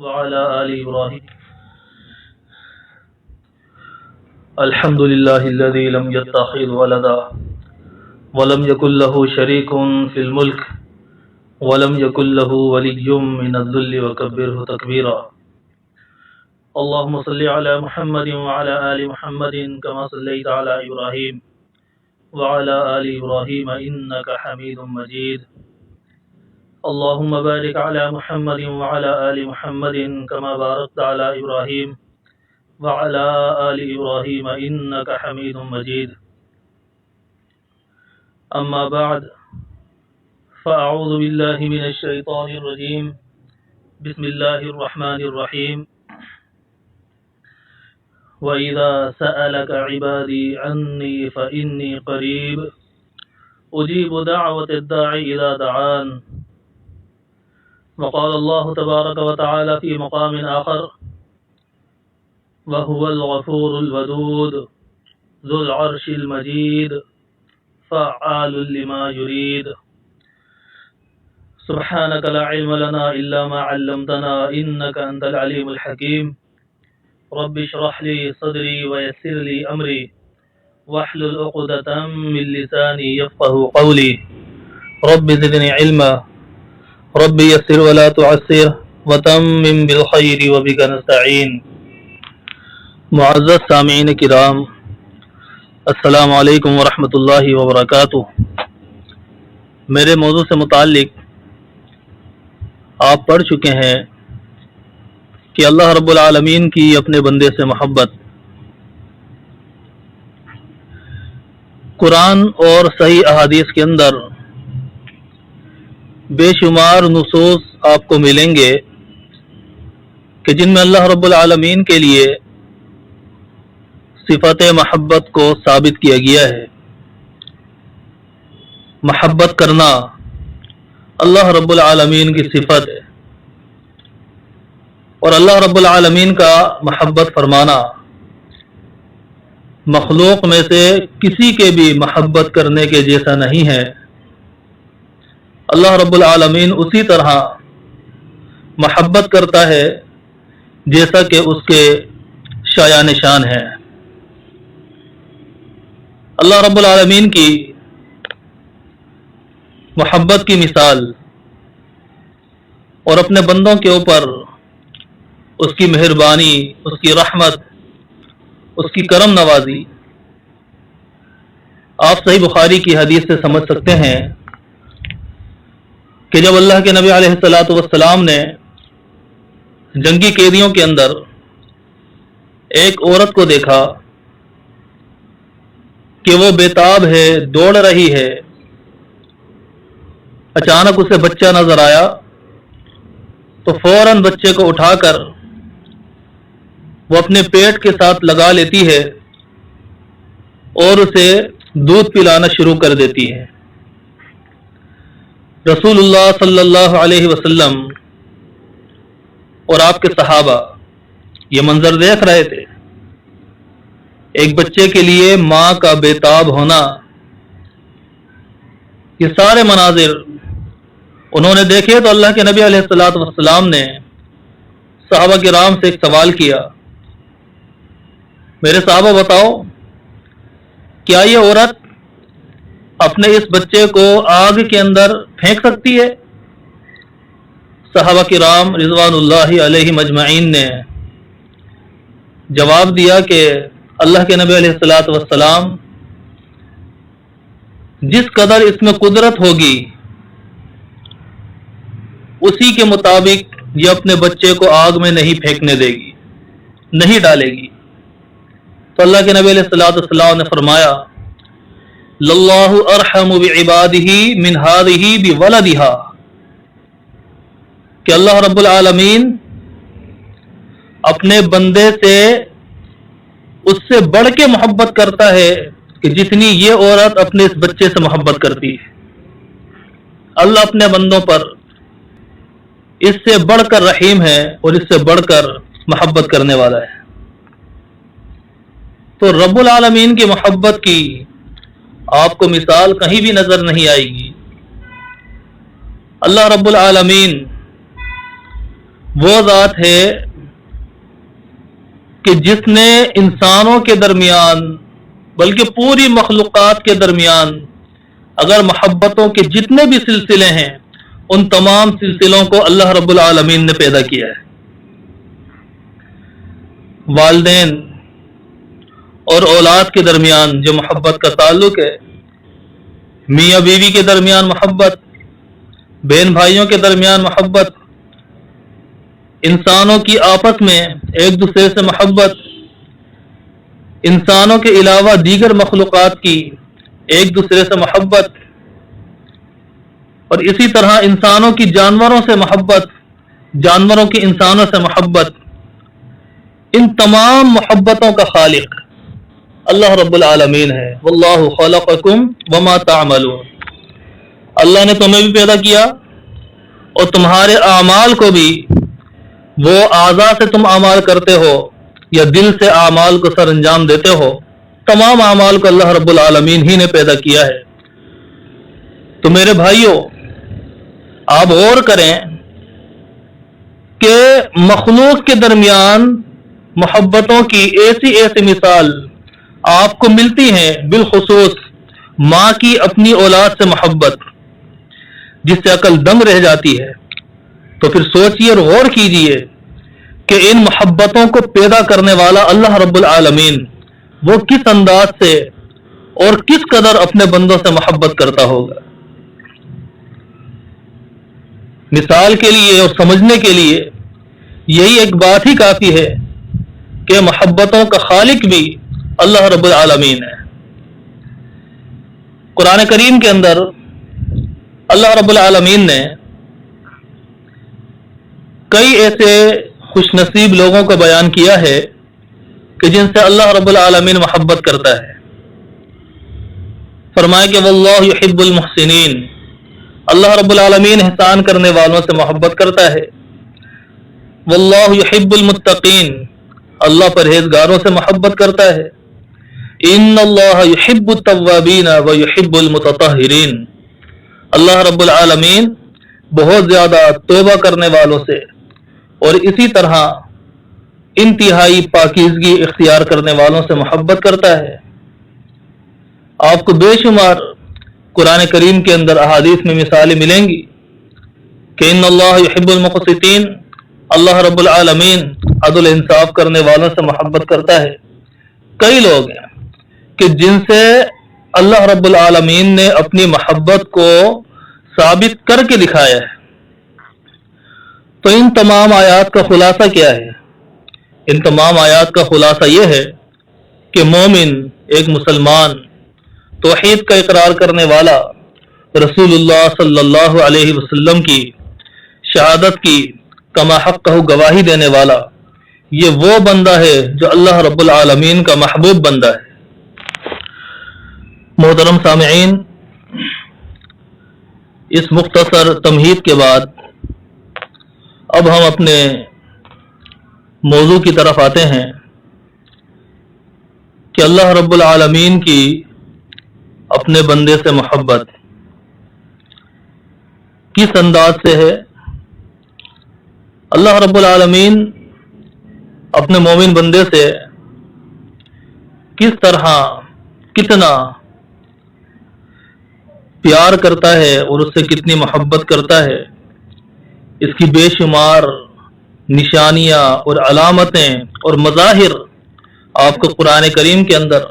وعلى آل إبراهيم. الحمد لله الذي لم يتخذ ولدا ولم يكن له شريك في الملك ولم يكن له ولي من الذل وكبره تكبيرا. اللهم صل على محمد وعلى آل محمد كما صليت على إبراهيم وعلى آل إبراهيم إنك حميد مجيد. اللهم بارك على محمد وعلى آل محمد كما باركت على إبراهيم وعلى آل إبراهيم إنك حميد مجيد. أما بعد فأعوذ بالله من الشيطان الرجيم. بسم الله الرحمن الرحيم. وَإِذَا سَأَلَكَ عِبَادِي عَنِّي فَإِنِّي قَرِيبٌ أُجِيبُ دَعْوَةَ الدَّاعِ إِذَا دَعَانِ. وقال الله تبارك وتعالى في مقام آخر: وهو الغفور الودود ذو العرش المجيد فعال لما يريد. سبحانك لا علم لنا إلا ما علمتنا إنك أنت العليم الحكيم. رب اشرح لي صدري ويسر لي أمري واحلل عقدة من لساني يفقهوا قولي. رب زدني علما رب يسر ولا تعسر وتمم بالخير وبك نستعين. معزز سامعین کرام، السلام علیکم ورحمۃ اللہ وبرکاتہ. میرے موضوع سے متعلق آپ پڑھ چکے ہیں کہ اللہ رب العالمین کی اپنے بندے سے محبت. قرآن اور صحیح احادیث کے اندر بے شمار نصوص آپ کو ملیں گے کہ جن میں اللہ رب العالمین کے لیے صفت محبت کو ثابت کیا گیا ہے. محبت کرنا اللہ رب العالمین کی صفت ہے، اور اللہ رب العالمین کا محبت فرمانا مخلوق میں سے کسی کے بھی محبت کرنے کے جیسا نہیں ہے. اللہ رب العالمین اسی طرح محبت کرتا ہے جیسا کہ اس کے شایان شان ہے. اللہ رب العالمین کی محبت کی مثال اور اپنے بندوں کے اوپر اس کی مہربانی، اس کی رحمت، اس کی کرم نوازی آپ صحیح بخاری کی حدیث سے سمجھ سکتے ہیں کہ جب اللہ کے نبی علیہ الصلوۃ والسلام نے جنگی قیدیوں کے اندر ایک عورت کو دیکھا کہ وہ بےتاب ہے، دوڑ رہی ہے. اچانک اسے بچہ نظر آیا تو فوراً بچے کو اٹھا کر وہ اپنے پیٹ کے ساتھ لگا لیتی ہے اور اسے دودھ پلانا شروع کر دیتی ہے. رسول اللہ صلی اللہ علیہ وسلم اور آپ کے صحابہ یہ منظر دیکھ رہے تھے. ایک بچے کے لیے ماں کا بےتاب ہونا، یہ سارے مناظر انہوں نے دیکھے تو اللہ کے نبی علیہ الصلوۃ والسلام نے صحابہ کرام سے ایک سوال کیا: میرے صحابہ بتاؤ، کیا یہ عورت اپنے اس بچے کو آگ کے اندر پھینک سکتی ہے؟ صحابہ کرام رضوان اللہ علیہم اجمعین نے جواب دیا کہ اللہ کے نبی علیہ الصلوۃ والسلام، جس قدر اس میں قدرت ہوگی اسی کے مطابق یہ اپنے بچے کو آگ میں نہیں پھینکنے دے گی، نہیں ڈالے گی. تو اللہ کے نبی علیہ الصلوۃ والسلام نے فرمایا: للہ ارحم بعبادہ من ہذہ بولدہا، کہ اللہ رب العالمین اپنے بندے سے اس سے بڑھ کے محبت کرتا ہے کہ جتنی یہ عورت اپنے اس بچے سے محبت کرتی ہے. اللہ اپنے بندوں پر اس سے بڑھ کر رحیم ہے اور اس سے بڑھ کر محبت کرنے والا ہے. تو رب العالمین کی محبت کی آپ کو مثال کہیں بھی نظر نہیں آئے گی. اللہ رب العالمین وہ ذات ہے کہ جس نے انسانوں کے درمیان بلکہ پوری مخلوقات کے درمیان اگر محبتوں کے جتنے بھی سلسلے ہیں ان تمام سلسلوں کو اللہ رب العالمین نے پیدا کیا ہے۔ والدین اور اولاد کے درمیان جو محبت کا تعلق ہے، میاں بیوی کے درمیان محبت، بہن بھائیوں کے درمیان محبت، انسانوں کی آپس میں ایک دوسرے سے محبت، انسانوں کے علاوہ دیگر مخلوقات کی ایک دوسرے سے محبت، اور اسی طرح انسانوں کی جانوروں سے محبت، جانوروں کی انسانوں سے محبت، ان تمام محبتوں کا خالق اللہ رب العالمین ہے۔ واللہ خلقکم وما تعملون، اللہ نے تمہیں بھی پیدا کیا اور تمہارے اعمال کو بھی، وہ اعضاء سے تم اعمال کرتے ہو یا دل سے اعمال کو سر انجام دیتے ہو، تمام اعمال کو اللہ رب العالمین ہی نے پیدا کیا ہے۔ تو میرے بھائیوں، آپ غور کریں کہ مخلوق کے درمیان محبتوں کی ایسی ایسی مثال آپ کو ملتی ہیں، بالخصوص ماں کی اپنی اولاد سے محبت، جس سے عقل دنگ رہ جاتی ہے۔ تو پھر سوچئے اور غور کیجئے کہ ان محبتوں کو پیدا کرنے والا اللہ رب العالمین وہ کس انداز سے اور کس قدر اپنے بندوں سے محبت کرتا ہوگا۔ مثال کے لیے اور سمجھنے کے لیے یہی ایک بات ہی کافی ہے کہ محبتوں کا خالق بھی اللہ رب العالمین ہے۔ قرآن کریم کے اندر اللہ رب العالمین نے کئی ایسے خوش نصیب لوگوں کو بیان کیا ہے کہ جن سے اللہ رب العالمین محبت کرتا ہے۔ فرمایا کہ واللہ یحب المحسنین، اللہ رب العالمین احسان کرنے والوں سے محبت کرتا ہے۔ واللہ یحب المتقین، اللہ پرہیزگاروں سے محبت کرتا ہے۔ ان اللہ یحب التوابین ویحب المتطہرین، اللہ رب العالمین بہت زیادہ توبہ کرنے والوں سے اور اسی طرح انتہائی پاکیزگی اختیار کرنے والوں سے محبت کرتا ہے۔ آپ کو بے شمار قرآن کریم کے اندر احادیث میں مثالیں ملیں گی کہ ان اللہ یحب المقسطین، اللہ رب العالمین عدل انصاف کرنے والوں سے محبت کرتا ہے۔ کئی لوگ ہیں کہ جن سے اللہ رب العالمین نے اپنی محبت کو ثابت کر کے دکھایا ہے۔ تو ان تمام آیات کا خلاصہ کیا ہے؟ ان تمام آیات کا خلاصہ یہ ہے کہ مومن، ایک مسلمان، توحید کا اقرار کرنے والا، رسول اللہ صلی اللہ علیہ وسلم کی شہادت کی کما حقہ گواہی دینے والا، یہ وہ بندہ ہے جو اللہ رب العالمین کا محبوب بندہ ہے۔ محترم سامعین، اس مختصر تمہید کے بعد اب ہم اپنے موضوع کی طرف آتے ہیں کہ اللہ رب العالمین کی اپنے بندے سے محبت کس انداز سے ہے۔ اللہ رب العالمین اپنے مومن بندے سے کس طرح، کتنا پیار کرتا ہے اور اس سے کتنی محبت کرتا ہے، اس کی بے شمار نشانیاں اور علامتیں اور مظاہر آپ کو قرآن کریم کے اندر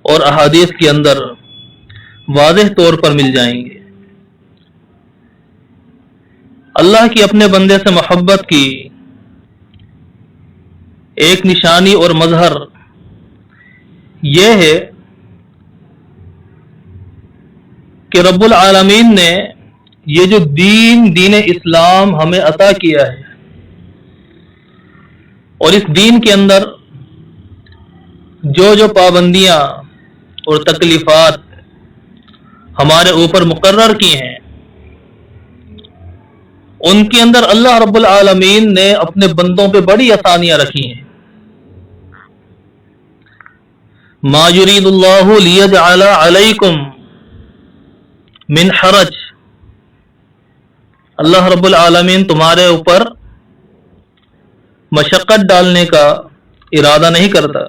اور احادیث کے اندر واضح طور پر مل جائیں گے۔ اللہ کی اپنے بندے سے محبت کی ایک نشانی اور مظہر یہ ہے کہ رب العالمین نے یہ جو دین اسلام ہمیں عطا کیا ہے، اور اس دین کے اندر جو پابندیاں اور تکلیفات ہمارے اوپر مقرر کی ہیں، ان کے اندر اللہ رب العالمین نے اپنے بندوں پہ بڑی آسانیاں رکھی ہیں۔ ما یرید اللہ لیجعل علیکم من حرج، اللہ رب العالمین تمہارے اوپر مشقت ڈالنے کا ارادہ نہیں کرتا.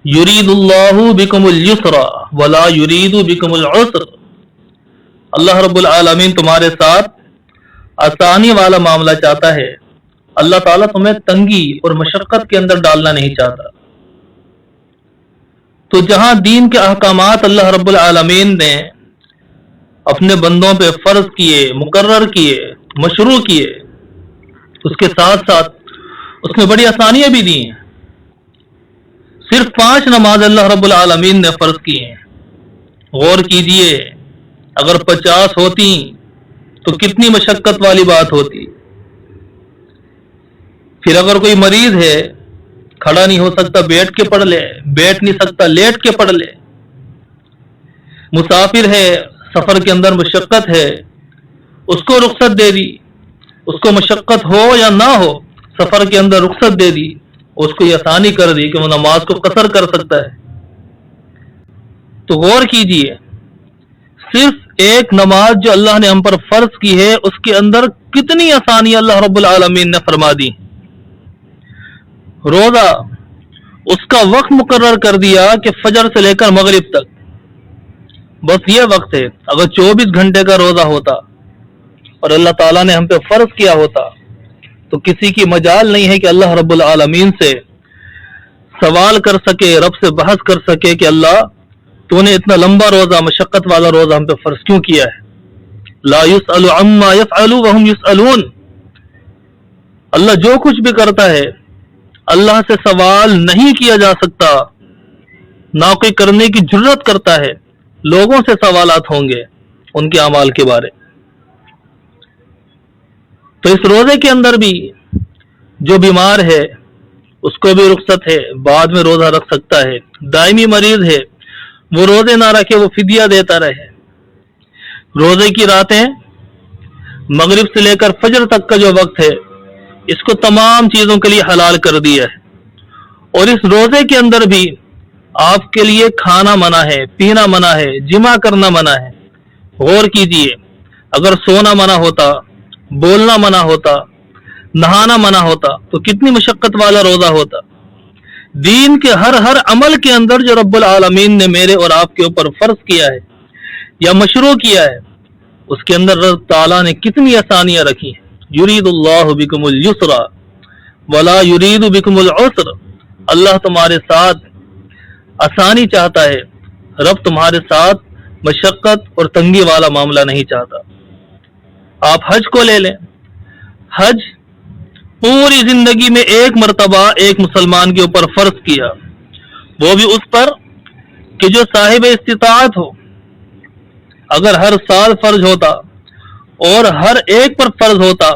یرید اللہ بکم الیسر ولا یرید بکم العسر. اللہ رب العالمین تمہارے ساتھ آسانی والا معاملہ چاہتا ہے. اللہ تعالیٰ تمہیں تنگی اور مشقت کے اندر ڈالنا نہیں چاہتا. تو جہاں دین کے احکامات اللہ رب العالمین نے اپنے بندوں پہ فرض کیے، مقرر کیے، مشروع کیے، اس کے ساتھ ساتھ اس میں بڑی آسانیاں بھی دی ہیں. صرف 5 نماز اللہ رب العالمین نے فرض کی ہیں. غور کیجئے، اگر 50 ہوتی تو کتنی مشقت والی بات ہوتی. پھر اگر کوئی مریض ہے، کھڑا نہیں ہو سکتا بیٹھ کے پڑھ لے، بیٹھ نہیں سکتا لیٹ کے پڑھ لے. مسافر ہے، سفر کے اندر مشقت ہے، اس کو رخصت دے دی. اس کو مشقت ہو یا نہ ہو، سفر کے اندر رخصت دے دی، اس کو یہ آسانی کر دی کہ وہ نماز کو قصر کر سکتا ہے. تو غور کیجئے، صرف ایک نماز جو اللہ نے ہم پر فرض کی ہے، اس کے اندر کتنی آسانی اللہ رب العالمین نے فرما دی. روزہ، اس کا وقت مقرر کر دیا کہ فجر سے لے کر مغرب تک بس یہ وقت ہے. اگر 24 گھنٹے کا روزہ ہوتا اور اللہ تعالیٰ نے ہم پہ فرض کیا ہوتا تو کسی کی مجال نہیں ہے کہ اللہ رب العالمین سے سوال کر سکے، رب سے بحث کر سکے کہ اللہ تو نے اتنا لمبا روزہ، مشقت والا روزہ ہم پہ فرض کیوں کیا ہے. لا يسأل عما يفعل وهم يسألون. اللہ جو کچھ بھی کرتا ہے اللہ سے سوال نہیں کیا جا سکتا، نہ کوئی کرنے کی جرت کرتا ہے. لوگوں سے سوالات ہوں گے ان کے اعمال کے بارے. تو اس روزے کے اندر بھی جو بیمار ہے اس کو بھی رخصت ہے، بعد میں روزہ رکھ سکتا ہے. دائمی مریض ہے، وہ روزے نہ رکھے، وہ فدیہ دیتا رہے. روزے کی راتیں مغرب سے لے کر فجر تک کا جو وقت ہے، اس کو تمام چیزوں کے لیے حلال کر دیا ہے. اور اس روزے کے اندر بھی آپ کے لیے کھانا منع ہے، پینا منع ہے، جمع کرنا منع ہے. غور کیجئے، اگر سونا منع ہوتا، بولنا منع ہوتا، نہانا منع ہوتا تو کتنی مشقت والا روزہ ہوتا. دین کے ہر عمل کے اندر جو رب العالمین نے میرے اور آپ کے اوپر فرض کیا ہے یا مشروع کیا ہے، اس کے اندر رب تعالیٰ نے کتنی آسانیاں رکھی ہیں. یرید اللہ بکم الیسر ولا یرید بکم العسر. اللہ تمہارے ساتھ آسانی چاہتا ہے، رب تمہارے ساتھ مشقت اور تنگی والا معاملہ نہیں چاہتا. آپ حج کو لے لیں. حج پوری زندگی میں ایک مرتبہ ایک مسلمان کے اوپر فرض کیا، وہ بھی اس پر کہ جو صاحب استطاعت ہو. اگر ہر سال فرض ہوتا اور ہر ایک پر فرض ہوتا،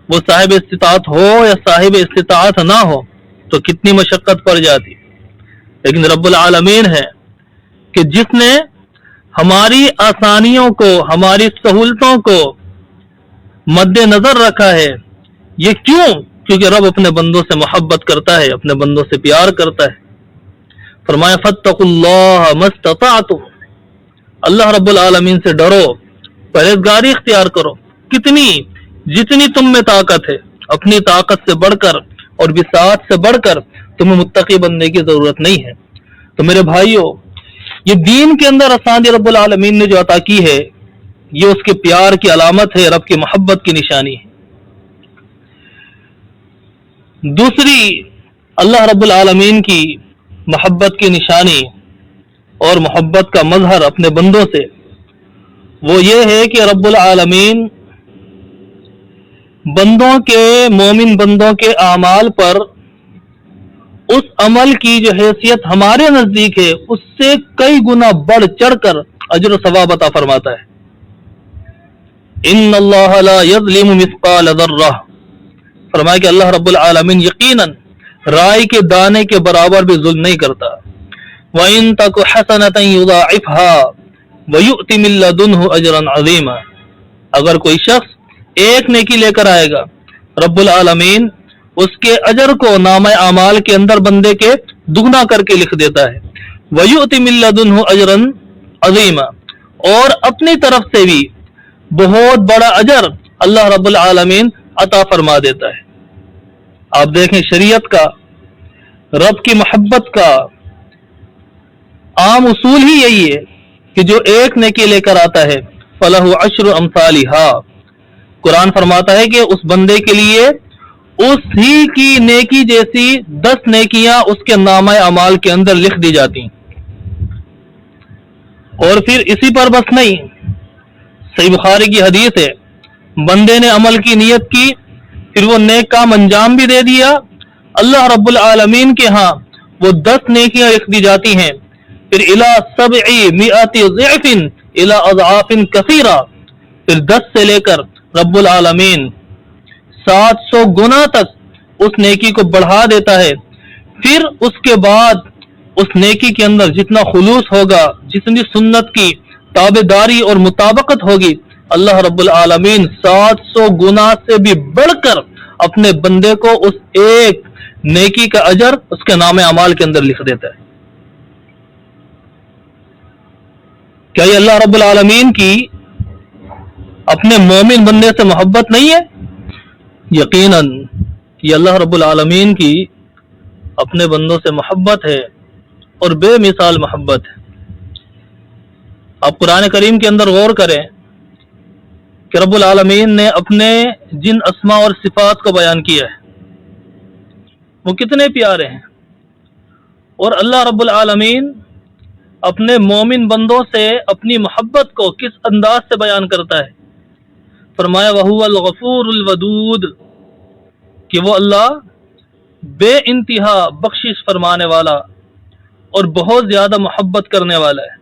وہ صاحب استطاعت ہو یا صاحب استطاعت نہ ہو، تو کتنی مشقت پڑ جاتی. لیکن رب العالمین ہے کہ جس نے ہماری آسانیوں کو، ہماری سہولتوں کو مد نظر رکھا ہے. یہ کیوں؟ کیونکہ رب اپنے بندوں سے محبت کرتا ہے، اپنے بندوں سے پیار کرتا ہے. فرمایا فاتقوا اللہ ما استطعتم. اللہ رب العالمین سے ڈرو، پرہیزگاری اختیار کرو. جتنی تم میں طاقت ہے، اپنی طاقت سے بڑھ کر اور وسعت سے بڑھ کر تمہیں متقی بننے کی ضرورت نہیں ہے. تو میرے بھائیوں، یہ دین کے اندر آسانی رب العالمین نے جو عطا کی ہے، یہ اس کے پیار کی علامت ہے، رب کی محبت کی نشانی ہے. دوسری اللہ رب العالمین کی محبت کی نشانی اور محبت کا مظہر اپنے بندوں سے وہ یہ ہے کہ رب العالمین بندوں کے، مومن بندوں کے اعمال پر اس عمل کی جو حیثیت ہمارے نزدیک ہے اس سے کئی گنا بڑھ چڑھ کر اجر و ثواب عطا فرماتا ہے. ان اللہ لا یظلم مثقال ذرہ. فرمایا کہ اللہ رب العالمین یقیناً رائی کے دانے کے برابر بھی ظلم نہیں کرتا. وَإِن تَكُ حَسَنَةً يُضَاعِفْهَا وَيُؤْتِ مِن لَّدُنْهُ أَجْرًا عَظِيمًا. اگر کوئی شخص ایک نیکی لے کر آئے گا، رب العالمین اس کے اجر کو نامہ اعمال کے اندر بندے کے دگنا کر کے لکھ دیتا ہے. وَيُؤْتِ مِن لَّدُنْهُ أَجْرًا عَظِيمًا. اور اپنی طرف سے بھی بہت بڑا اجر اللہ رب العالمین عطا فرما دیتا ہے. آپ دیکھیں شریعت کا، رب کی محبت کا عام اصول ہی یہی ہے کہ جو ایک نیکی لے کر آتا ہے فلہ عشر امثالھا، قرآن فرماتا ہے کہ اس بندے کے لیے اس ہی کی نیکی جیسی 10 نیکیاں اس کے نامہ اعمال کے اندر لکھ دی جاتی ہیں۔ اور پھر اسی پر بس نہیں، صحیح بخاری کی حدیث ہے، بندے نے عمل کی نیت کی، پھر وہ نیک کام انجام بھی دے دیا، اللہ رب العالمین کے ہاں وہ 10 نیکیاں لکھ دی جاتی ہیں، پھر الی 700 ضعف الی اضعاف کثیرہ، پھر 10 سے لے کر رب العالمین 700 گنا تک اس نیکی کو بڑھا دیتا ہے۔ پھر اس کے بعد اس نیکی کے اندر جتنا خلوص ہوگا، جتنی سنت کی تابع داری اور مطابقت ہوگی، اللہ رب العالمین 700 گنا سے بھی بڑھ کر اپنے بندے کو اس ایک نیکی کا اجر اس کے نام اعمال کے اندر لکھ دیتا ہے۔ کیا یہ اللہ رب العالمین کی اپنے مومن بندے سے محبت نہیں ہے؟ یقیناً یہ اللہ رب العالمین کی اپنے بندوں سے محبت ہے اور بے مثال محبت ہے۔ آپ قرآن کریم کے اندر غور کریں کہ رب العالمین نے اپنے جن اسماء اور صفات کو بیان کیا ہے وہ کتنے پیارے ہیں، اور اللہ رب العالمین اپنے مومن بندوں سے اپنی محبت کو کس انداز سے بیان کرتا ہے۔ فرمایا وَهُوَ الْغَفُورُ الْوَدُودُ، کہ وہ اللہ بے انتہا بخشش فرمانے والا اور بہت زیادہ محبت کرنے والا ہے۔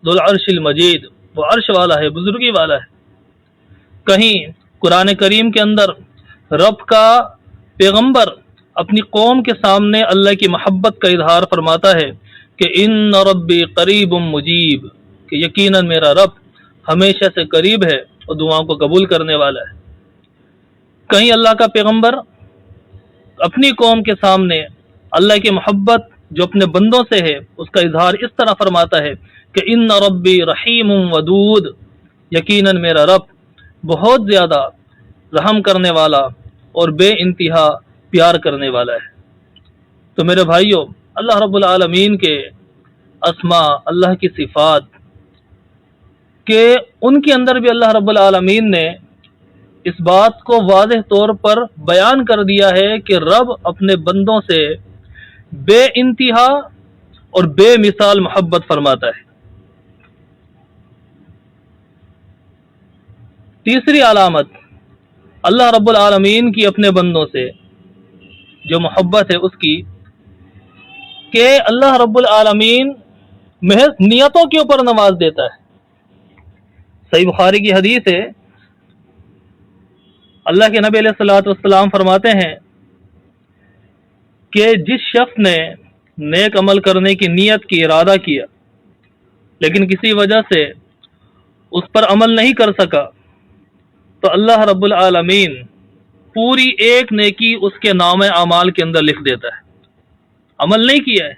ذو العرش المجید، وہ عرش والا ہے، بزرگی والا ہے۔ کہیں قرآن کریم کے اندر رب کا پیغمبر اپنی قوم کے سامنے اللہ کی محبت کا اظہار فرماتا ہے کہ ان ربی قریب مجیب، کہ یقیناً میرا رب ہمیشہ سے قریب ہے اور دعاؤں کو قبول کرنے والا ہے۔ کہیں اللہ کا پیغمبر اپنی قوم کے سامنے اللہ کی محبت جو اپنے بندوں سے ہے اس کا اظہار اس طرح فرماتا ہے کہ ان ربی رحیم ودود، یقیناً میرا رب بہت زیادہ رحم کرنے والا اور بے انتہا پیار کرنے والا ہے۔ تو میرے بھائیوں، اللہ رب العالمین کے اسماء، اللہ کی صفات کہ ان کے اندر بھی اللہ رب العالمین نے اس بات کو واضح طور پر بیان کر دیا ہے کہ رب اپنے بندوں سے بے انتہا اور بے مثال محبت فرماتا ہے۔ تیسری علامت اللہ رب العالمین کی اپنے بندوں سے جو محبت ہے اس کی، کہ اللہ رب العالمین محض نیتوں کے اوپر نواز دیتا ہے۔ صحیح بخاری کی حدیث ہے، اللہ کے نبی علیہ الصلوۃ والسلام فرماتے ہیں کہ جس شخص نے نیک عمل کرنے کی نیت کی، ارادہ کیا، لیکن کسی وجہ سے اس پر عمل نہیں کر سکا، تو اللہ رب العالمین پوری ایک نیکی اس کے نام اعمال کے اندر لکھ دیتا ہے۔ عمل نہیں کیا ہے،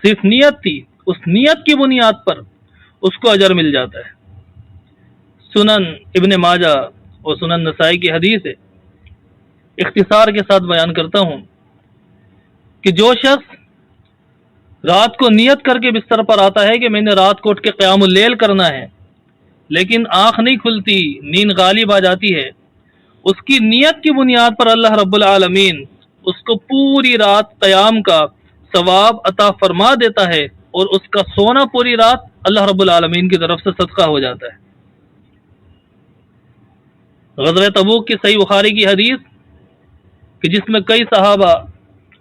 صرف نیت تھی، اس نیت کی بنیاد پر اس کو اجر مل جاتا ہے۔ سنن ابن ماجہ اور سنن نسائی کی حدیث ہے، اختصار کے ساتھ بیان کرتا ہوں کہ جو شخص رات کو نیت کر کے بستر پر آتا ہے کہ میں نے رات کو اٹھ کے قیام اللیل کرنا ہے، لیکن آنکھ نہیں کھلتی، نیند غالب آ جاتی ہے، اس کی نیت کی بنیاد پر اللہ رب العالمین اس کو پوری رات قیام کا ثواب عطا فرما دیتا ہے، اور اس کا سونا پوری رات اللہ رب العالمین کی طرف سے صدقہ ہو جاتا ہے۔ غزوہ تبوک کی صحیح بخاری کی حدیث کہ جس میں کئی صحابہ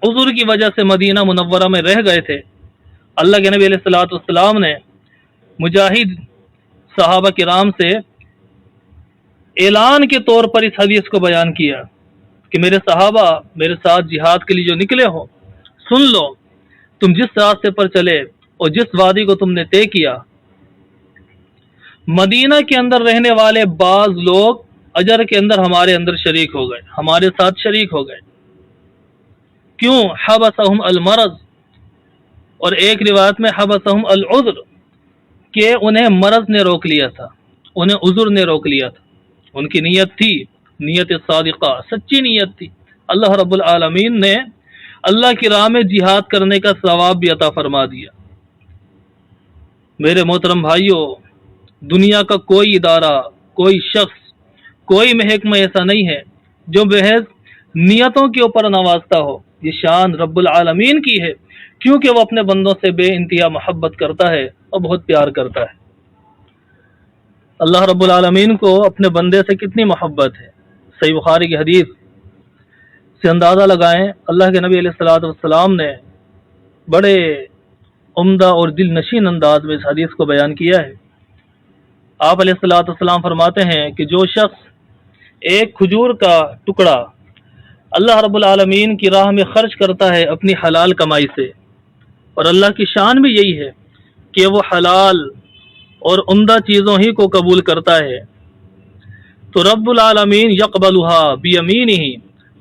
عذر کی وجہ سے مدینہ منورہ میں رہ گئے تھے، اللہ کے نبی علیہ الصلوۃ والسلام نے مجاہد صحابہ کرام سے اعلان کے طور پر اس حدیث کو بیان کیا کہ میرے صحابہ میرے ساتھ جہاد کے لیے جو نکلے ہو، سن لو، تم جس راستے پر چلے اور جس وادی کو تم نے طے کیا، مدینہ کے اندر رہنے والے بعض لوگ اجر کے اندر ہمارے اندر شریک ہو گئے، ہمارے ساتھ شریک ہو گئے۔ کیوں؟ حبسہم المرض، اور ایک روایت میں حبسہم العذر، کہ انہیں مرض نے روک لیا تھا، انہیں عذر نے روک لیا تھا۔ ان کی نیت تھی نیت صادقہ، سچی نیت تھی، اللہ رب العالمین نے اللہ کی راہ میں جہاد کرنے کا ثواب بھی عطا فرما دیا۔ میرے محترم بھائیوں، دنیا کا کوئی ادارہ، کوئی شخص، کوئی محکمہ ایسا نہیں ہے جو محض نیتوں کے اوپر نوازتا ہو۔ یہ شان رب العالمین کی ہے، کیونکہ وہ اپنے بندوں سے بے انتہا محبت کرتا ہے اور بہت پیار کرتا ہے۔ اللہ رب العالمین کو اپنے بندے سے کتنی محبت ہے، صحیح بخاری کی حدیث سے اندازہ لگائیں۔ اللہ کے نبی علیہ الصلوۃ والسلام نے بڑے عمدہ اور دل نشین انداز میں اس حدیث کو بیان کیا ہے۔ آپ علیہ الصلوۃ والسلام فرماتے ہیں کہ جو شخص ایک کھجور کا ٹکڑا اللہ رب العالمین کی راہ میں خرچ کرتا ہے اپنی حلال کمائی سے، اور اللہ کی شان بھی یہی ہے کہ وہ حلال اور عمدہ چیزوں ہی کو قبول کرتا ہے، تو رب العالمین یقبلها بیمینہ،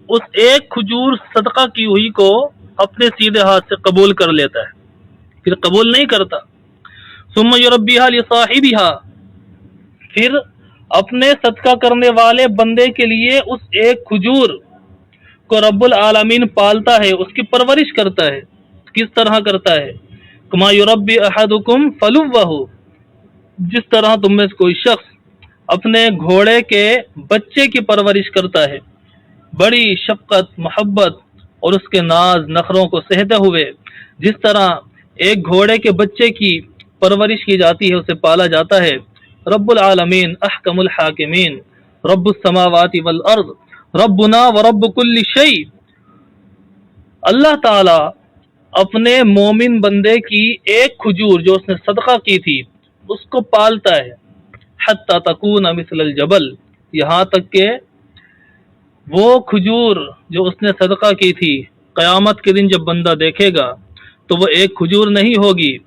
اس ایک کھجور صدقہ کی ہوئی کو اپنے سیدھے ہاتھ سے قبول کر لیتا ہے، پھر قبول نہیں کرتا۔ ثم یربیہا لصاحبہا، پھر اپنے صدقہ کرنے والے بندے کے لیے اس ایک کھجور کو رب العالمین پالتا ہے، اس کی پرورش کرتا ہے۔ کس طرح کرتا ہے؟ کما یربی احدکم فلوہ، جس طرح تم میں سے کوئی شخص اپنے گھوڑے کے بچے کی پرورش کرتا ہے، بڑی شفقت، محبت اور اس کے ناز نخروں کو سہتے ہوئے، جس طرح ایک گھوڑے کے بچے کی پرورش کی جاتی ہے، اسے پالا جاتا ہے۔ رب العالمین احکم الحاکمین، رب السماوات والارض، ربنا ورب کل شیء، اللہ تعالی اپنے مومن بندے کی ایک کھجور جو اس نے صدقہ کی تھی اس کو پالتا ہے، حتی تکون مثل الجبل، یہاں تک کہ وہ کھجور جو اس نے صدقہ کی تھی قیامت کے دن جب بندہ دیکھے گا تو وہ ایک کھجور نہیں ہوگی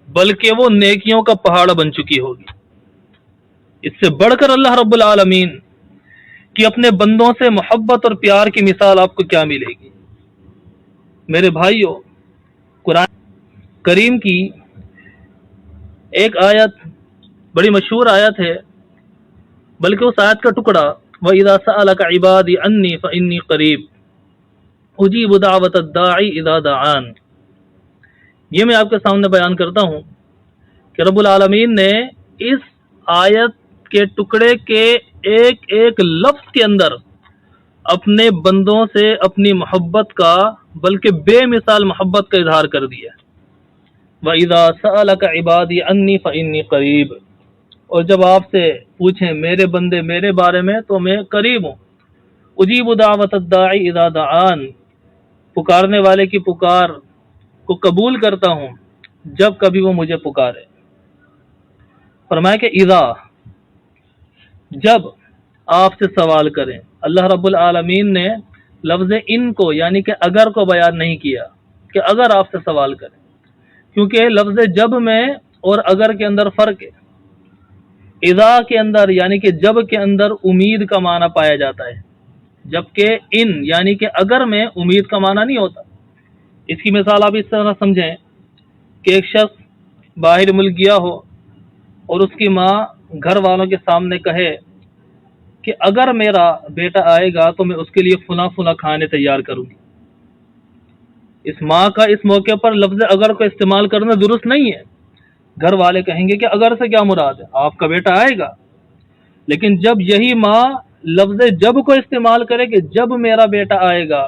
بلکہ وہ نیکیوں کا پہاڑ بن چکی ہوگی۔ اس سے بڑھ کر اللہ رب العالمین کی اپنے بندوں سے محبت اور پیار کی مثال آپ کو کیا ملے گی؟ میرے بھائیوں، قرآن کریم کی ایک آیت بڑی مشہور آیت ہے، بلکہ اس آیت کا ٹکڑا وَإِذَا سَأَلَكَ عِبَادِي عَنِّي فَإِنِّي قَرِيبٌ أُجِيبُ دَعْوَةَ الدَّاعِ إِذَا دَعَانِ، یہ میں آپ کے سامنے بیان کرتا ہوں کہ رب العالمین نے اس آیت کے ٹکڑے کے ایک ایک لفظ کے اندر اپنے بندوں سے اپنی محبت کا، بلکہ بے مثال محبت کا اظہار کر دیا۔ وَإِذَا سَأَلَكَ عِبَادِي عَنِّي فَإِنِّي قَرِيبٌ، اور جب آپ سے پوچھیں میرے بندے میرے بارے میں تو میں قریب ہوں۔ اجیب دعوت الداعی اذا دعان، پکارنے والے کی پکار کو قبول کرتا ہوں جب کبھی وہ مجھے پکارے۔ فرمایا کہ اذا، جب آپ سے سوال کریں، اللہ رب العالمین نے لفظ ان کو یعنی کہ اگر کو بیان نہیں کیا کہ اگر آپ سے سوال کریں، کیونکہ لفظ جب میں اور اگر کے اندر فرق ہے۔ اذا کے اندر یعنی کہ جب کے اندر امید کا معنی پایا جاتا ہے، جبکہ ان یعنی کہ اگر میں امید کا معنی نہیں ہوتا۔ اس کی مثال آپ اس طرح سمجھیں کہ ایک شخص باہر ملک گیا ہو اور اس کی ماں گھر والوں کے سامنے کہے کہ اگر میرا بیٹا آئے گا تو میں اس کے لیے فلاں فلاں کھانے تیار کروں گی۔ اس ماں کا اس موقع پر لفظ اگر کو استعمال کرنا درست نہیں ہے۔ گھر والے کہیں گے کہ اگر سے کیا مراد ہے، آپ کا بیٹا آئے گا۔ لیکن جب یہی ماں لفظ جب کو استعمال کرے کہ جب میرا بیٹا آئے گا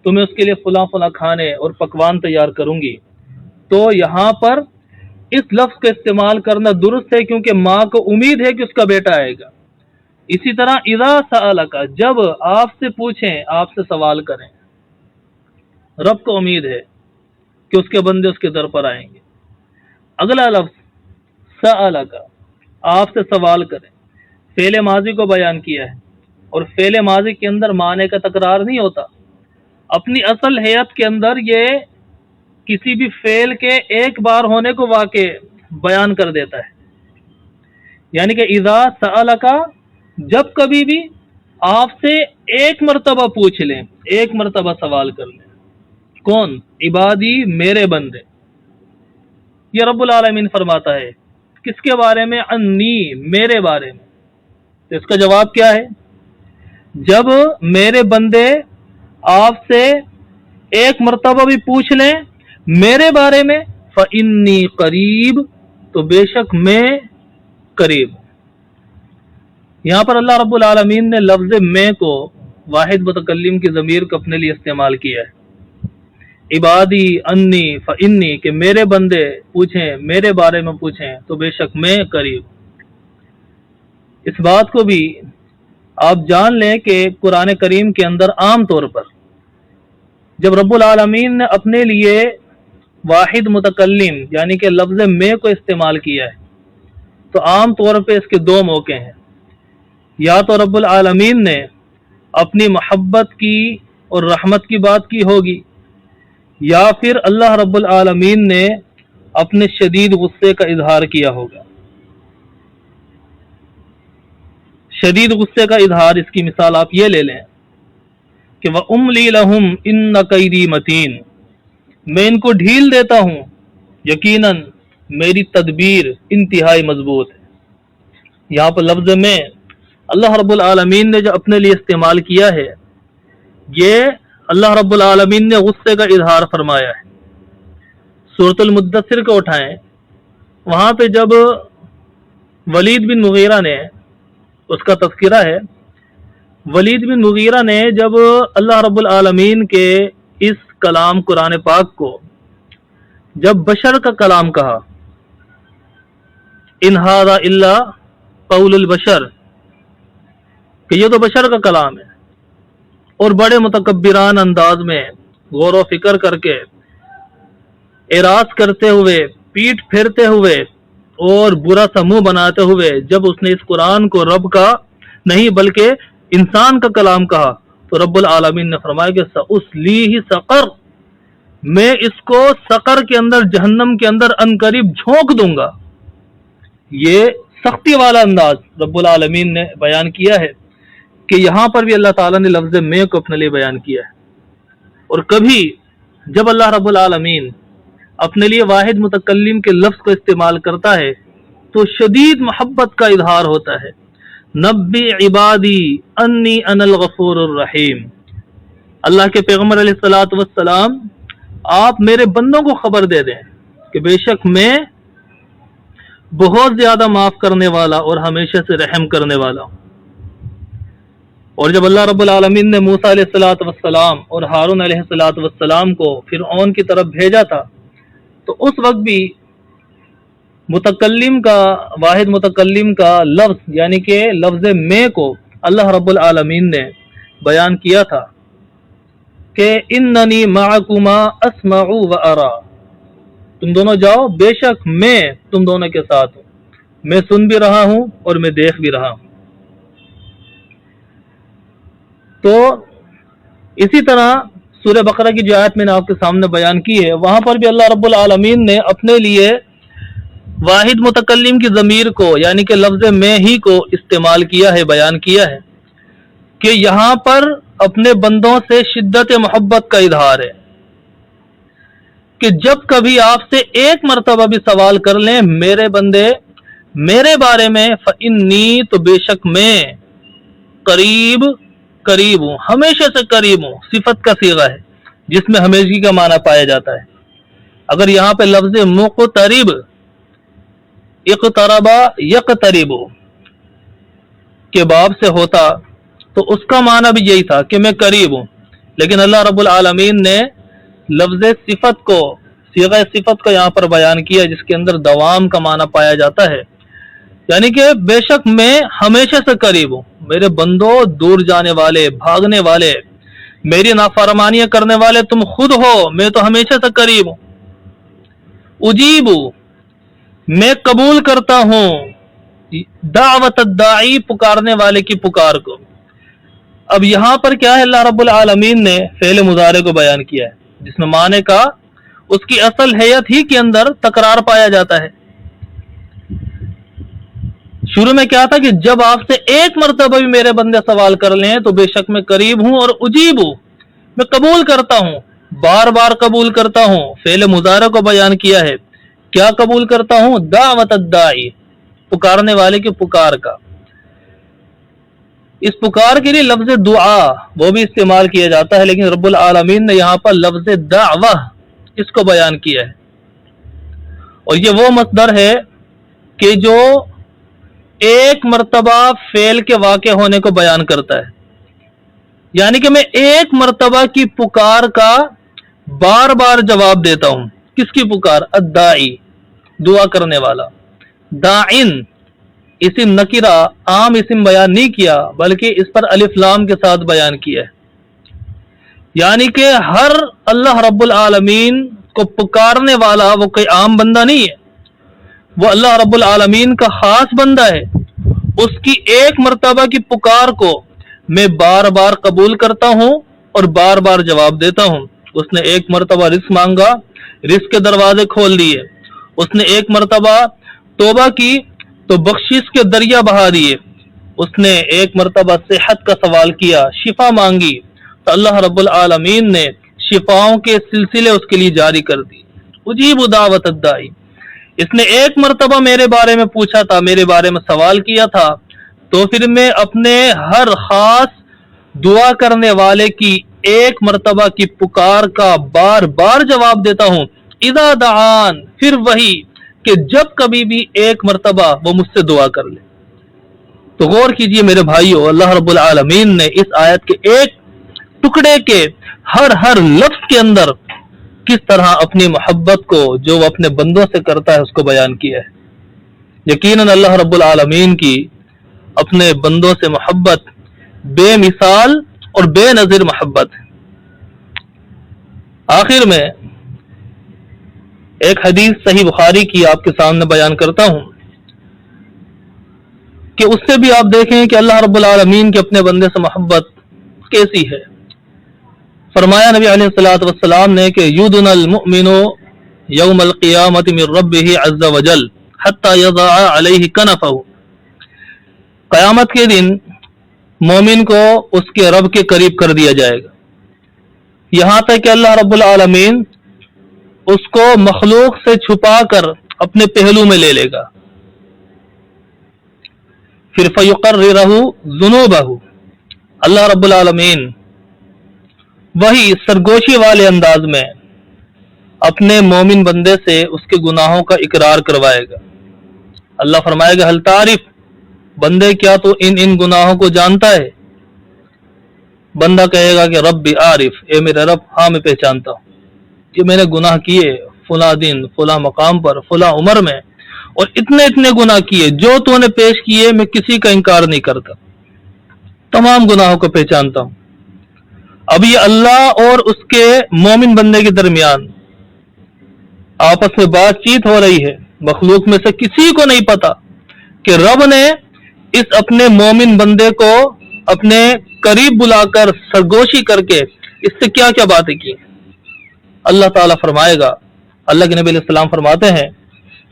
تو میں اس کے لیے فلاں فلاں کھانے اور پکوان تیار کروں گی، تو یہاں پر اس لفظ کا استعمال کرنا درست ہے، کیونکہ ماں کو امید ہے کہ اس کا بیٹا آئے گا۔ اسی طرح اذا سألک، جب آپ سے پوچھیں، آپ سے سوال کریں، رب کو امید ہے کہ اس کے بندے اس کے در پر آئیں گے۔ اگلا لفظ سألک، آپ سے سوال کریں، فعل ماضی کو بیان کیا ہے، اور فعل ماضی کے اندر معنی کا تکرار نہیں ہوتا۔ اپنی اصل حیت کے اندر یہ کسی بھی فعل کے ایک بار ہونے کو واقع بیان کر دیتا ہے، یعنی کہ اذا سألک، جب کبھی بھی آپ سے ایک مرتبہ پوچھ لیں، ایک مرتبہ سوال کر لیں۔ کون؟ عبادی، میرے بندے۔ یہ رب العالمین فرماتا ہے کس کے بارے میں؟ انی، میرے بارے میں۔ تو اس کا جواب کیا ہے؟ جب میرے بندے آپ سے ایک مرتبہ بھی پوچھ لیں میرے بارے میں فإنی قریب، تو بے شک میں قریب۔ یہاں پر اللہ رب العالمین نے لفظ میں کو واحد متکلم کی ضمیر کو اپنے لیے استعمال کیا ہے۔ عبادی انی فإنی، کہ میرے بندے پوچھیں میرے بارے میں پوچھیں تو بے شک میں قریب۔ اس بات کو بھی آپ جان لیں کہ قرآن کریم کے اندر عام طور پر جب رب العالمین نے اپنے لیے واحد متکلم یعنی کہ لفظ میں کو استعمال کیا ہے تو عام طور پہ اس کے دو موقع ہیں۔ یا تو رب العالمین نے اپنی محبت کی اور رحمت کی بات کی ہوگی، یا پھر اللہ رب العالمین نے اپنے شدید غصے کا اظہار کیا ہوگا۔ شدید غصے کا اظہار، اس کی مثال آپ یہ لے لیں کہ وَأُمْلِي لَهُمْ إِنَّ كَيْدِي مَتِينٌ، میں ان کو ڈھیل دیتا ہوں، یقیناً میری تدبیر انتہائی مضبوط ہے۔ یہاں پر لفظ میں اللہ رب العالمین نے جو اپنے لیے استعمال کیا ہے، یہ اللہ رب العالمین نے غصے کا اظہار فرمایا ہے۔ سورۃ المدثر کو اٹھائیں، وہاں پہ جب ولید بن مغیرہ نے، اس کا تذکرہ ہے، ولید بن مغیرہ نے جب اللہ رب العالمین کے اس کلام قرآن پاک کو جب بشر کا کلام کہا، ان ھذا الا قول البشر، کہ یہ تو بشر کا کلام ہے، اور بڑے متکبران انداز میں غور و فکر کر کے اعراض کرتے ہوئے، پیٹ پھیرتے ہوئے اور برا سا منہ بناتے ہوئے جب اس نے اس قرآن کو رب کا نہیں بلکہ انسان کا کلام کہا تو رب العالمین نے فرمایا کہ سأصلیہ سقر، میں اس کو سقر کے اندر، جہنم کے اندر عنقریب جھونک دوں گا۔ یہ سختی والا انداز رب العالمین نے بیان کیا ہے کہ یہاں پر بھی اللہ تعالیٰ نے لفظ میں کو اپنے لیے بیان کیا ہے۔ اور کبھی جب اللہ رب العالمین اپنے لیے واحد متکلم کے لفظ کو استعمال کرتا ہے تو شدید محبت کا اظہار ہوتا ہے۔ نبی عبادی انی انا الغفور الرحیم، اللہ کے پیغمبر علیہ الصلوۃ والسلام آپ میرے بندوں کو خبر دے دیں کہ بے شک میں بہت زیادہ معاف کرنے والا اور ہمیشہ سے رحم کرنے والا ہوں۔ اور جب اللہ رب العالمین نے موسیٰ علیہ الصلوۃ والسلام اور ہارون علیہ الصلوۃ والسلام کو فرعون کی طرف بھیجا تھا تو اس وقت بھی متکلم کا، واحد متکلم کا لفظ یعنی کہ لفظ میں کو اللہ رب العالمین نے بیان کیا تھا کہ اننی معکما اسمع و ارا، تم دونوں جاؤ، بے شک میں تم دونوں کے ساتھ ہوں، میں سن بھی رہا ہوں اور میں دیکھ بھی رہا ہوں۔ تو اسی طرح سورہ بقرہ کی جو آیت میں نے آپ کے سامنے بیان کی ہے، وہاں پر بھی اللہ رب العالمین نے اپنے لیے واحد متکلم کی ضمیر کو یعنی کہ لفظ میں ہی کو استعمال کیا ہے، بیان کیا ہے کہ یہاں پر اپنے بندوں سے شدت محبت کا اظہار ہے کہ جب کبھی آپ سے ایک مرتبہ بھی سوال کر لیں میرے بندے میرے بارے میں فإنی، تو بے شک میں قریب ہوں، ہمیشہ سے قریب ہوں، صفت کا صیغہ ہے جس میں ہمیشگی کا معنی پایا جاتا ہے۔ اگر یہاں پہ لفظ مقترب، اقتربا یقترب کے باب سے ہوتا تو اس کا معنی بھی یہی تھا کہ میں قریب ہوں، لیکن اللہ رب العالمین نے لفظ صفت کو، صیغہ صفت کو یہاں پر بیان کیا جس کے اندر دوام کا معنی پایا جاتا ہے، یعنی کہ بے شک میں ہمیشہ سے قریب ہوں، میرے بندوں دور جانے والے، بھاگنے والے، میری نافرمانیاں کرنے والے تم خود ہو، میں تو ہمیشہ سے قریب ہوں۔ اجیب، میں قبول کرتا ہوں دعوت الداعی، پکارنے والے کی پکار کو۔ اب یہاں پر کیا ہے، اللہ رب العالمین نے فعل مضارع کو بیان کیا ہے جس میں معنی کا اس کی اصل حیت ہی کے اندر تکرار پایا جاتا ہے۔ شروع میں کیا تھا کہ جب آپ سے ایک مرتبہ بھی میرے بندے سوال کر لیں تو بے شک میں قریب ہوں، اور اجیب ہوں، میں قبول کرتا ہوں، بار بار قبول کرتا ہوں۔ فعل مضارع کو بیان کیا ہے، کیا قبول کرتا ہوں؟ دعوت الداعی، پکارنے والے کی پکار کا۔ اس پکار کے لیے لفظ دعا وہ بھی استعمال کیا جاتا ہے، لیکن رب العالمین نے یہاں پر لفظ دعوہ اس کو بیان کیا ہے، اور یہ وہ مصدر ہے کہ جو ایک مرتبہ فعل کے واقع ہونے کو بیان کرتا ہے، یعنی کہ میں ایک مرتبہ کی پکار کا بار بار جواب دیتا ہوں۔ کس کی پکار؟ الداعی، دعا کرنے والا۔ داعن اسم نکرہ عام اسم بیان نہیں کیا، بلکہ اس پر الف لام کے ساتھ بیان کیا ہے، یعنی کہ ہر اللہ رب العالمین کو پکارنے والا وہ کوئی عام بندہ نہیں ہے، وہ اللہ رب العالمین کا خاص بندہ ہے۔ اس کی ایک مرتبہ کی پکار کو میں بار بار قبول کرتا ہوں اور بار بار جواب دیتا ہوں۔ اس نے ایک مرتبہ رزق مانگا، رزق کے دروازے کھول دیے۔ اس نے ایک مرتبہ توبہ کی تو بخشش کے دریا بہا دیے۔ اس نے ایک مرتبہ صحت کا سوال کیا، شفا مانگی تو اللہ رب العالمین نے شفاؤں کے سلسلے اس کے لیے جاری کر دی۔ اجیب دعوت الداعی، اس نے ایک مرتبہ میرے بارے میں پوچھا تھا، میرے بارے میں سوال کیا تھا، تو پھر میں اپنے ہر خاص دعا کرنے والے کی ایک مرتبہ کی پکار کا بار بار جواب دیتا ہوں۔ اذا دعان، پھر وہی کہ جب کبھی بھی ایک مرتبہ وہ مجھ سے دعا کر لے۔ تو غور کیجئے میرے بھائیو، اللہ رب العالمین نے اس آیت کے ایک ٹکڑے کے ہر لفظ کے اندر کس طرح اپنی محبت کو جو وہ اپنے بندوں سے کرتا ہے اس کو بیان کیا ہے۔ یقیناً اللہ رب العالمین کی اپنے بندوں سے محبت بے مثال اور بے نظیر محبت ہے۔ آخر میں ایک حدیث صحیح بخاری کی آپ کے سامنے بیان کرتا ہوں کہ اس سے بھی آپ دیکھیں کہ اللہ رب العالمین کے اپنے بندے سے محبت کیسی ہے۔ فرمایا نبی علیہ الصلوۃ والسلام نے کہ یدن المؤمن یوم القیامت من ربہ عز وجل حتی یضع علیہ کنفہ، قیامت کے دن مومن کو اس کے رب کے قریب کر دیا جائے گا، یہاں تک کہ اللہ رب العالمین اس کو مخلوق سے چھپا کر اپنے پہلو میں لے لے گا، پھر فیقررہ ذنوبہ، اللہ رب العالمین وہی سرگوشی والے انداز میں اپنے مومن بندے سے اس کے گناہوں کا اقرار کروائے گا۔ اللہ فرمائے گا، حل تعریف، بندے کیا تو ان گناہوں کو جانتا ہے؟ بندہ کہے گا کہ رب عارف، اے میرے رب ہاں میں پہچانتا ہوں کہ میں نے گناہ کیے فلاں دن فلاں مقام پر فلاں عمر میں، اور اتنے گناہ کیے جو تو نے پیش کیے، میں کسی کا انکار نہیں کرتا، تمام گناہوں کو پہچانتا ہوں۔ اب یہ اللہ اور اس کے مومن بندے کے درمیان آپس میں بات چیت ہو رہی ہے، مخلوق میں سے کسی کو نہیں پتا کہ رب نے اس اپنے مومن بندے کو اپنے قریب بلا کر سرگوشی کر کے اس سے کیا کیا باتیں کی۔ اللہ تعالیٰ فرمائے گا، اللہ کے نبی علیہ السلام فرماتے ہیں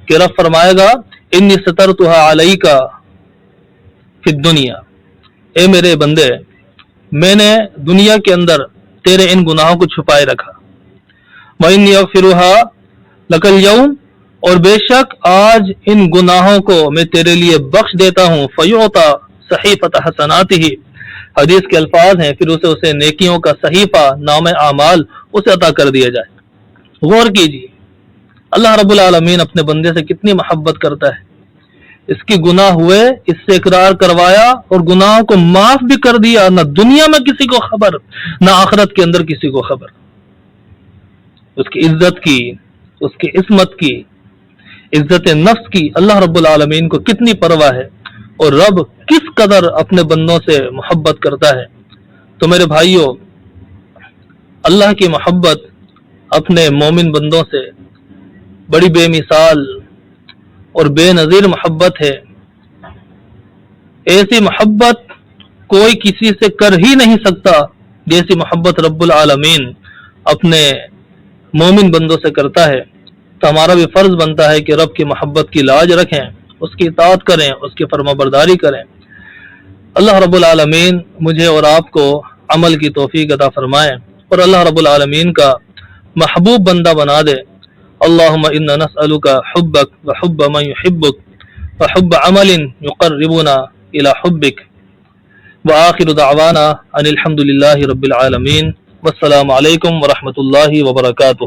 کہ رب فرمائے گا، انی سترتھا علیک فی الدنیا، اے میرے بندے میں نے دنیا کے اندر تیرے ان گناہوں کو چھپائے رکھا، وانی اغفرھا لک الیوم، اور بے شک آج ان گناہوں کو میں تیرے لیے بخش دیتا ہوں، فیعطی صحیفۃ حسناتہ، حدیث کے الفاظ ہیں، پھر اسے نیکیوں کا صحیفہ نام اعمال اسے عطا کر دیا جائے۔ غور کیجیے اللہ رب العالمین اپنے بندے سے کتنی محبت کرتا ہے، اس کی گناہ ہوئے اس سے اقرار کروایا اور گناہوں کو معاف بھی کر دیا، نہ دنیا میں کسی کو خبر نہ آخرت کے اندر کسی کو خبر۔ اس کی عزت کی، اس کی عصمت کی، عزت نفس کی اللہ رب العالمین کو کتنی پرواہ ہے، اور رب کس قدر اپنے بندوں سے محبت کرتا ہے۔ تو میرے بھائیوں، اللہ کی محبت اپنے مومن بندوں سے بڑی بے مثال اور بے نظیر محبت ہے۔ ایسی محبت کوئی کسی سے کر ہی نہیں سکتا جیسی محبت رب العالمین اپنے مومن بندوں سے کرتا ہے۔ تو ہمارا بھی فرض بنتا ہے کہ رب کی محبت کی لاج رکھیں، اس کی اطاعت کریں، اس کی فرما برداری کریں۔ اللہ رب العالمین مجھے اور آپ کو عمل کی توفیق عطا فرمائے اور اللہ رب العالمین کا محبوب بندہ بنا دے۔ اللہم انا نسألک حبک وحب من یحبک وحب عمل یقربنا الی حبک وآخر دعوانا ان الحمد للہ رب العالمین، والسلام علیکم ورحمۃ اللہ وبرکاتہ۔